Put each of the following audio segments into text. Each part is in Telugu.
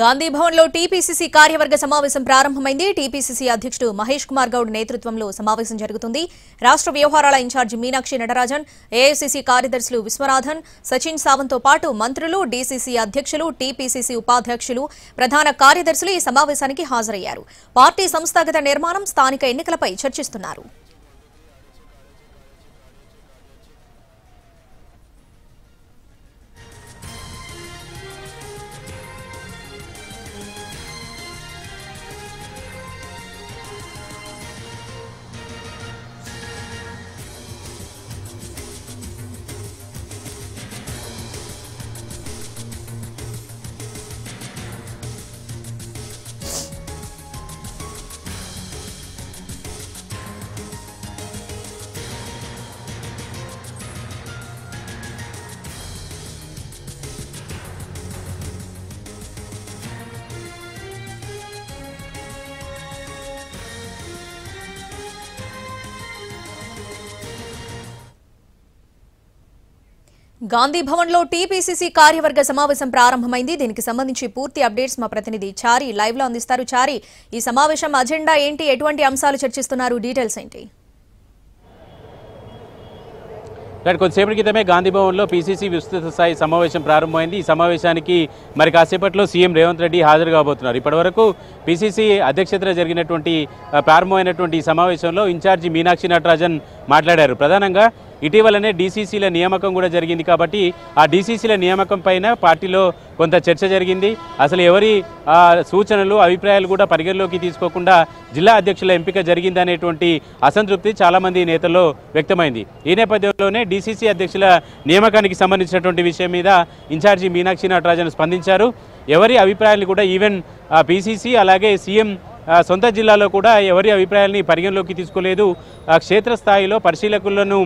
గాంధీ భవన్లో టీపీసీసీ కార్యవర్గ సమావేశం ప్రారంభమైంది. టీపీసీసీ అధ్యక్షుడు మహేష్ కుమార్ గౌడ్ నేతృత్వంలో సమావేశం జరుగుతుంది. రాష్ట్ర వ్యవహారాల ఇన్ఛార్జి మీనాక్షి నటరాజన్, ఏఐసీసీ కార్యదర్శులు విశ్వనాథన్, సచిన్ సావంత్తో పాటు మంత్రులు, డీసీసీ అధ్యక్షులు, టీపీసీసీ ఉపాధ్యక్షులు, ప్రధాన కార్యదర్శులు ఈ సమావేశానికి హాజరయ్యారు. పార్టీ సంస్థాగత నిర్మాణం, స్థానిక ఎన్నికలపై చర్చిస్తున్నారు. గాంధీ భవన్లో టీపీసీసీ కార్యవర్గ సమావేశం ప్రారంభమైంది. దీనికి సంబంధించి పూర్తి అప్డేట్స్ మా ప్రతినిధి చారి లైవ్ లో అందిస్తారు. చారి, ఈ సమావేశం అజెండా ఏంటి, ఎటువంటి అంశాలు చర్చిస్తున్నారు, డీటెయిల్స్ ఏంటి? కొద్దిసేపటి క్రితమే గాంధీ భవన్లో పీసీసీ విస్తృత స్థాయి సమావేశం ప్రారంభమైంది. ఈ సమావేశానికి మరి కాసేపట్లో సీఎం రేవంత్ రెడ్డి హాజరు కాబోతున్నారు. ఇప్పటివరకు పీసీసీ అధ్యక్షతన జరిగినటువంటి ప్రారంభమైనటువంటి ఈ సమావేశంలో ఇన్ఛార్జి మీనాక్షి నటరాజన్ మాట్లాడారు. ప్రధానంగా ఇటీవలనే డీసీసీల నియామకం కూడా జరిగింది కాబట్టి ఆ డీసీసీల నియామకం పైన పార్టీలో కొంత చర్చ జరిగింది. అసలు ఎవరి సూచనలు, అభిప్రాయాలు కూడా పరిగణలోకి తీసుకోకుండా జిల్లా అధ్యక్షుల ఎంపిక జరిగిందనేటువంటి అసంతృప్తి చాలామంది నేతల్లో వ్యక్తమైంది. ఈ నేపథ్యంలోనే డీసీసీ అధ్యక్షుల నియామకానికి సంబంధించినటువంటి విషయం మీద ఇన్ఛార్జి మీనాక్షి నటరాజన్ స్పందించారు. ఎవరి అభిప్రాయాలు కూడా ఈవెన్ పీసీసీ అలాగే సీఎం సొంత జిల్లాలో కూడా ఎవరి అభిప్రాయాలని పరిగణలోకి తీసుకోలేదు. క్షేత్రస్థాయిలో పరిశీలకులను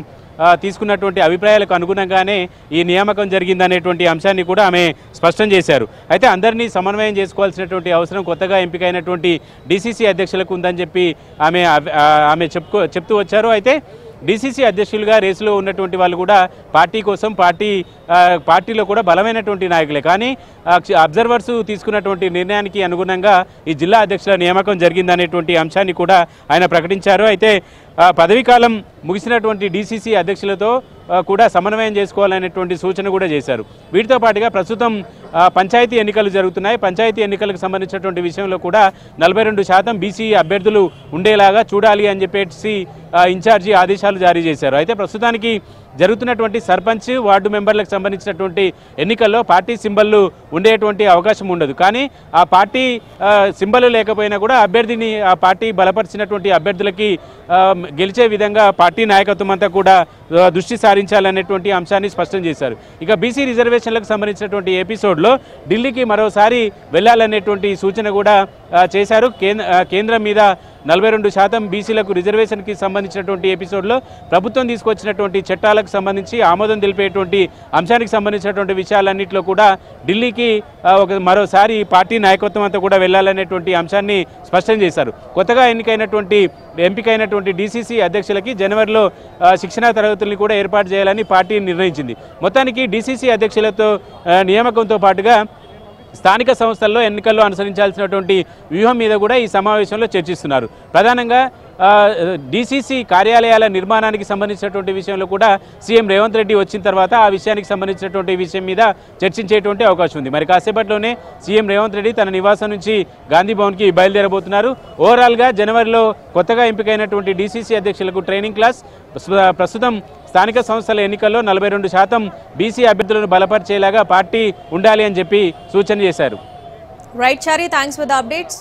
తీసుకున్నటువంటి అభిప్రాయాలకు అనుగుణంగానే ఈ నియామకం జరిగిందనేటువంటి అంశాన్ని కూడా ఆమె స్పష్టం చేశారు. అయితే అందరినీ సమన్వయం చేసుకోవాల్సినటువంటి అవసరం కొత్తగా ఎంపికైనటువంటి డీసీసీ అధ్యక్షులకు ఉందని చెప్పి ఆమె చెప్తూ వచ్చారు. అయితే డీసీసీ అధ్యక్షులుగా రేసులో ఉన్నటువంటి వాళ్ళు కూడా పార్టీ కోసం పార్టీలో కూడా బలమైనటువంటి నాయకులే. కానీ అబ్జర్వర్స్ తీసుకున్నటువంటి నిర్ణయానికి అనుగుణంగా ఈ జిల్లా అధ్యక్షుల నియామకం జరిగిందనేటువంటి అంశాన్ని కూడా ఆయన ప్రకటించారు. అయితే పదవీకాలం ముగిసినటువంటి డీసీసీ అధ్యక్షులతో కూడా సమన్వయం చేసుకోవాలనేటువంటి సూచన కూడా చేశారు. వీటితో పాటుగా ప్రస్తుతం పంచాయతీ ఎన్నికలు జరుగుతున్నాయి. పంచాయతీ ఎన్నికలకు సంబంధించినటువంటి విషయంలో కూడా 42% బీసీ అభ్యర్థులు ఉండేలాగా చూడాలి అని చెప్పేసి ఇన్ఛార్జి ఆదేశాలు జారీ చేశారు. అయితే ప్రస్తుతానికి జరుగుతున్నటువంటి సర్పంచ్, వార్డు మెంబర్లకు సంబంధించినటువంటి ఎన్నికల్లో పార్టీ సింబళ్ళు ఉండేటువంటి అవకాశం ఉండదు. కానీ ఆ పార్టీ సింబల్ లేకపోయినా కూడా అభ్యర్థిని ఆ పార్టీ బలపరిచినటువంటి అభ్యర్థులకి గెలిచే విధంగా పార్టీ నాయకత్వం అంతా కూడా దృష్టి సారించాలనేటువంటి అంశాన్ని స్పష్టం చేశారు. ఇక బీసీ రిజర్వేషన్లకు సంబంధించినటువంటి ఎపిసోడ్లో ఢిల్లీకి మరోసారి వెళ్లాలనేటువంటి సూచన కూడా చేశారు. కేంద్రం మీద 42% బీసీలకు రిజర్వేషన్కి సంబంధించినటువంటి ఎపిసోడ్లో ప్రభుత్వం తీసుకొచ్చినటువంటి చట్టాలకు సంబంధించి ఆమోదం తెలిపేటువంటి అంశానికి సంబంధించినటువంటి విషయాలన్నింటిలో కూడా ఢిల్లీకి మరోసారి పార్టీ నాయకత్వం అంతా కూడా వెళ్లాలనేటువంటి అంశాన్ని స్పష్టం చేశారు. కొత్తగా ఎంపికైనటువంటి డీసీసీ అధ్యక్షులకి జనవరిలో శిక్షణా తరగతుల్ని కూడా ఏర్పాటు చేయాలని పార్టీ నిర్ణయించింది. మొత్తానికి డీసీసీ అధ్యక్షులతో నియామకంతో పాటుగా స్థానిక సంస్థల్లో ఎన్నికల్లో అనుసరించాల్సినటువంటి వ్యూహం మీద కూడా ఈ సమావేశంలో చర్చిస్తున్నారు. ప్రధానంగా డీసీసీ కార్యాలయాల నిర్మాణానికి సంబంధించినటువంటి విషయంలో కూడా సీఎం రేవంత్ రెడ్డి వచ్చిన తర్వాత ఆ విషయానికి సంబంధించినటువంటి విషయం మీద చర్చించేటువంటి అవకాశం ఉంది. మరి కాసేపట్లోనే సీఎం రేవంత్ రెడ్డి తన నివాసం నుంచి గాంధీ భవన్కి బయలుదేరబోతున్నారు. ఓవరాల్గా జనవరిలో కొత్తగా ఎంపికైనటువంటి డీసీసీ అధ్యక్షులకు ట్రైనింగ్ క్లాస్, ప్రస్తుతం స్థానిక సంస్థల ఎన్నికల్లో 42% బీసీ అభ్యర్థులను బలపరిచేలాగా పార్టీ ఉండాలి అని చెప్పి సూచన చేశారు. Right Chari, thanks for the updates.